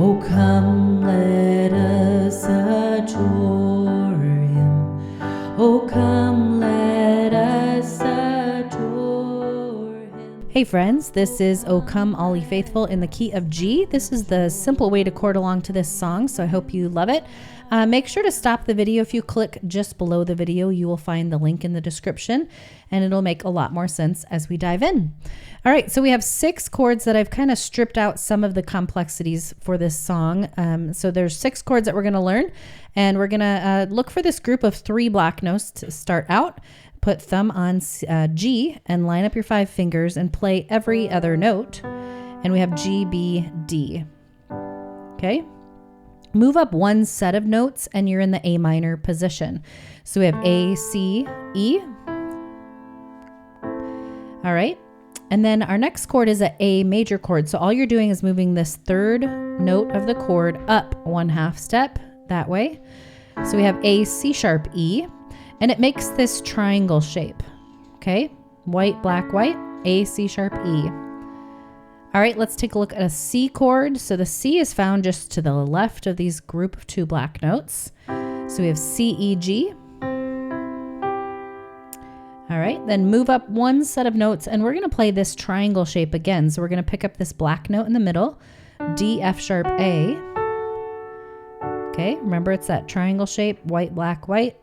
Oh, come, let us adore him. Oh, come, let us adore him. Hey friends, this is O Come All Ye Faithful in the key of G. This is the simple way to chord along to this song, so I hope you love it. Make sure to stop the video. If you click just below the video, you will find the link in the description, and it'll make a lot more sense as we dive in. All right, so we have 6 chords that I've kind of stripped out some of the complexities for this song. So there's 6 chords that we're going to learn, and we're going to look for this group of 3 black notes to start out. Put thumb on G and line up your 5 fingers and play every other note. And we have G, B, D. Okay. Move up 1 set of notes and you're in the A minor position. So we have A, C, E. All right. And then our next chord is an A major chord. So all you're doing is moving this 3rd note of the chord up 1/2 step that way. So we have A, C sharp, E, and it makes this triangle shape. Okay. White, black, white, A, C sharp, E. All right, let's take a look at a C chord. So the C is found just to the left of these group of 2 black notes. So we have C, E, G. All right, then move up 1 set of notes and we're gonna play this triangle shape again. So we're gonna pick up this black note in the middle, D, F sharp, A. Okay, remember it's that triangle shape, white, black, white.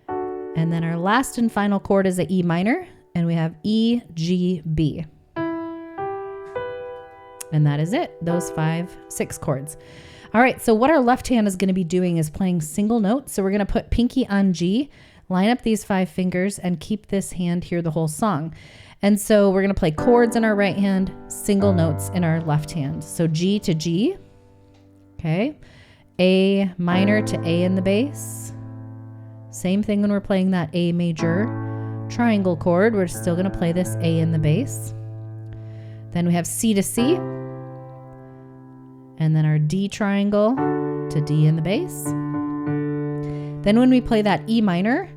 And then our last and final chord is a E minor and we have E, G, B. And that is it, those 6 chords. All right, so what our left hand is gonna be doing is playing single notes. So we're gonna put pinky on G, line up these 5 fingers and keep this hand here the whole song. And so we're gonna play chords in our right hand, single notes in our left hand. So G to G, okay. A minor to A in the bass. Same thing when we're playing that A major triangle chord, we're still gonna play this A in the bass. Then we have C to C. And then our D triangle to D in the bass. Then when we play that E minor,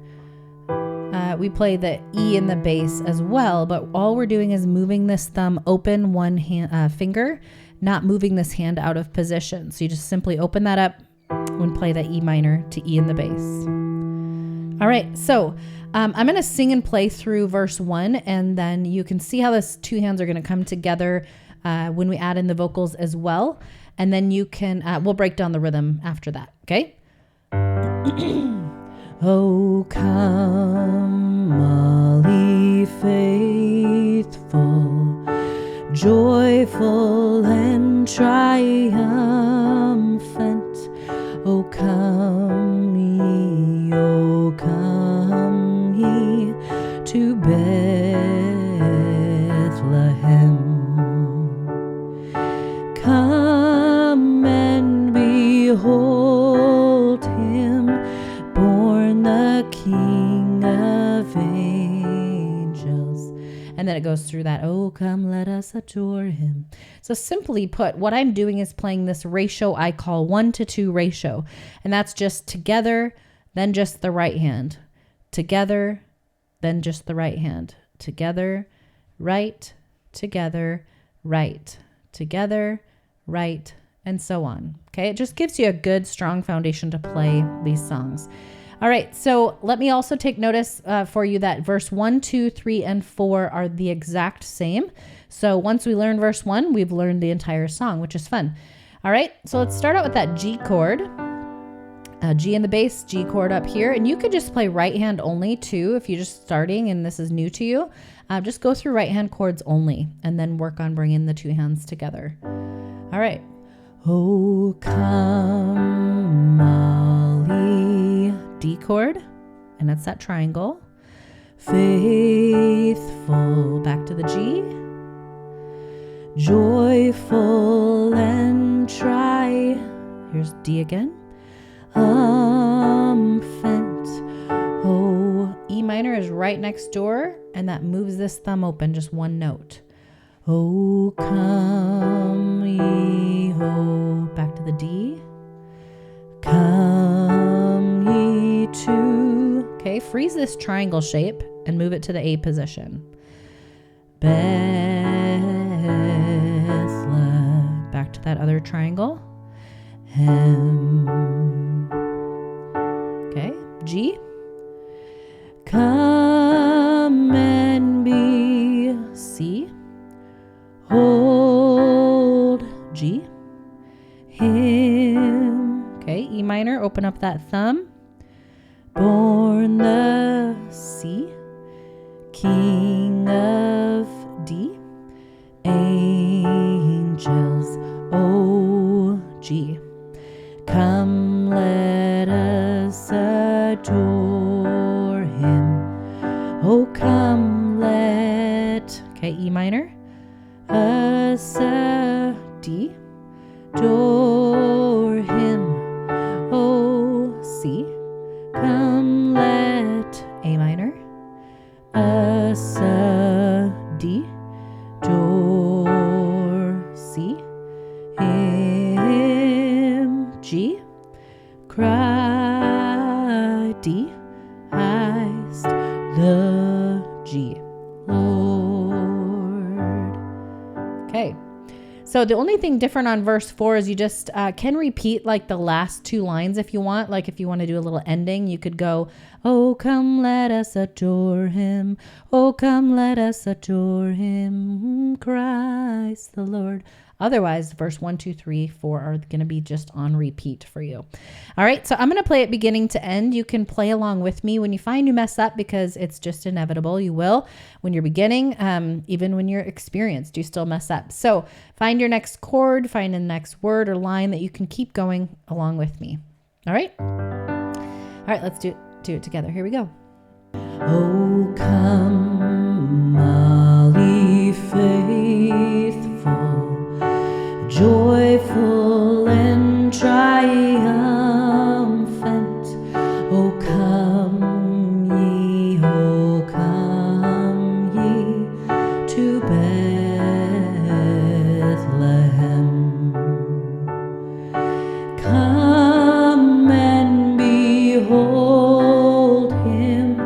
we play the E in the bass as well, but all we're doing is moving this thumb open 1 hand, finger, not moving this hand out of position. So you just simply open that up and play that E minor to E in the bass. All right, so I'm gonna sing and play through verse 1, and then you can see how this 2 hands are gonna come together when we add in the vocals as well. And then you can, we'll break down the rhythm after that, okay? Oh, come, all ye faithful, joyful and triumphant. Oh, come ye to Bethlehem. Come and behold him, born the King of angels. And then it goes through that, oh, come, let us adore him. So simply put, what I'm doing is playing this ratio I call 1-to-2 ratio. And that's just together, then just the right hand. Together, then just the right hand. Together, right, together, right, together, right, and so on. Okay, it just gives you a good, strong foundation to play these songs. All right, so let me also take notice for you that verse 1, 2, 3, and 4 are the exact same. So once we learn verse 1, we've learned the entire song, which is fun. All right, so let's start out with that G chord. G in the bass, G chord up here. And you could just play right hand only too if you're just starting and this is new to you. Just go through right hand chords only and then work on bringing the 2 hands together. All right. Oh, come, all ye, D chord, and that's that triangle. Faithful, back to the G. Joyful and here's D again. Oh, E minor is right next door, and that moves this thumb open, just 1 note. Oh, come ye, ho, back to the D. Come ye to, okay, freeze this triangle shape and move it to the A position. Bethlehem, back to that that other triangle. Hem. Okay, G. Come and be, C. Hold, G. Him. Okay, E minor, open up that thumb. Born the C. King of D. Angels, O, G. Come, let us adore him. Oh, come, let, okay, E minor, us, D, adore him. Oh, C, come, let, A minor, us, D, adore, C, him, G, cry, D, highest, the G, Lord. Okay, so the only thing different on verse 4 is you just can repeat like the last two lines if you want. Like if you want to do a little ending, you could go, oh, come, let us adore him. Oh, come, let us adore him. Christ the Lord. Otherwise, verse 1, 2, 3, 4 are going to be just on repeat for you. All right, so I'm going to play it beginning to end. You can play along with me when you find you mess up, because it's just inevitable. You will when you're beginning, even when you're experienced, you still mess up. So find your next chord, find the next word or line that you can keep going along with me. All right? All right, let's do it together. Here we go. Oh, come, Molly, faithful, joyful and triumphant. Oh, come ye to Bethlehem. Come and behold him,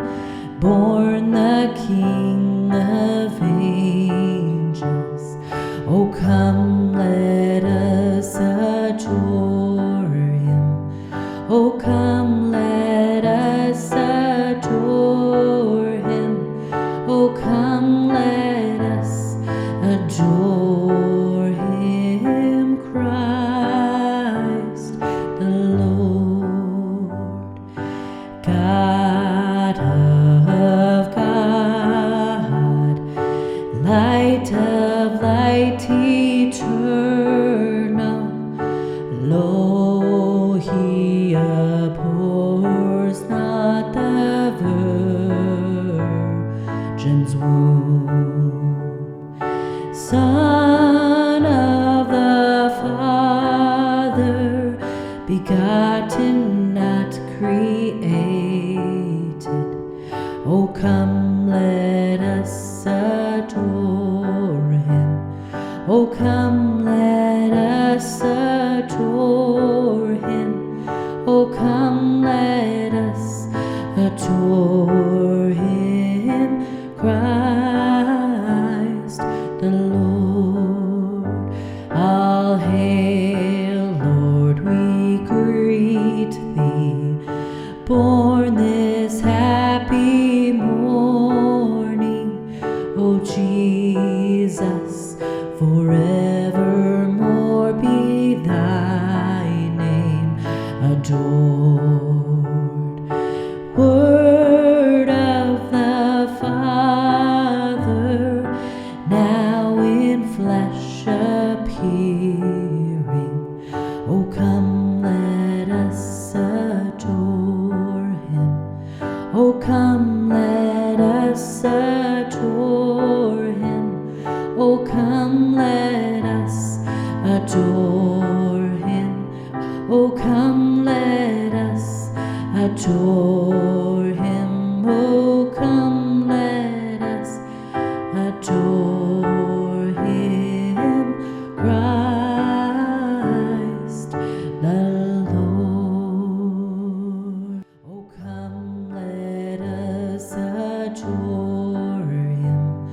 born the King of angels. Oh, come, let us adore him. Oh, come, let us adore him. Oh, come, let us adore him, Christ the Lord. God of God, light of light eternal, lo, he abhors not the virgin's womb. Son of the Father, begotten, not created. Oh, come, let us adore him. Oh, come, let us adore him. Oh, come, let us adore him, Christ the Lord. All hail, Lord, we greet thee, born this happy morning. O Jesus, forevermore be thy name adored. Word of the Father, now in flesh appearing. Oh, come, let us adore him. Oh, come, let us adore him. Oh, come, let us adore him. Oh, come, let us adore him. Oh, come, let us adore him, Christ the Lord. Oh, come, let us adore him.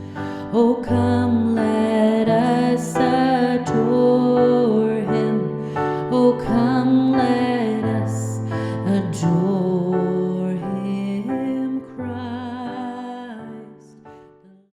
Oh, come, let us adore him. Oh,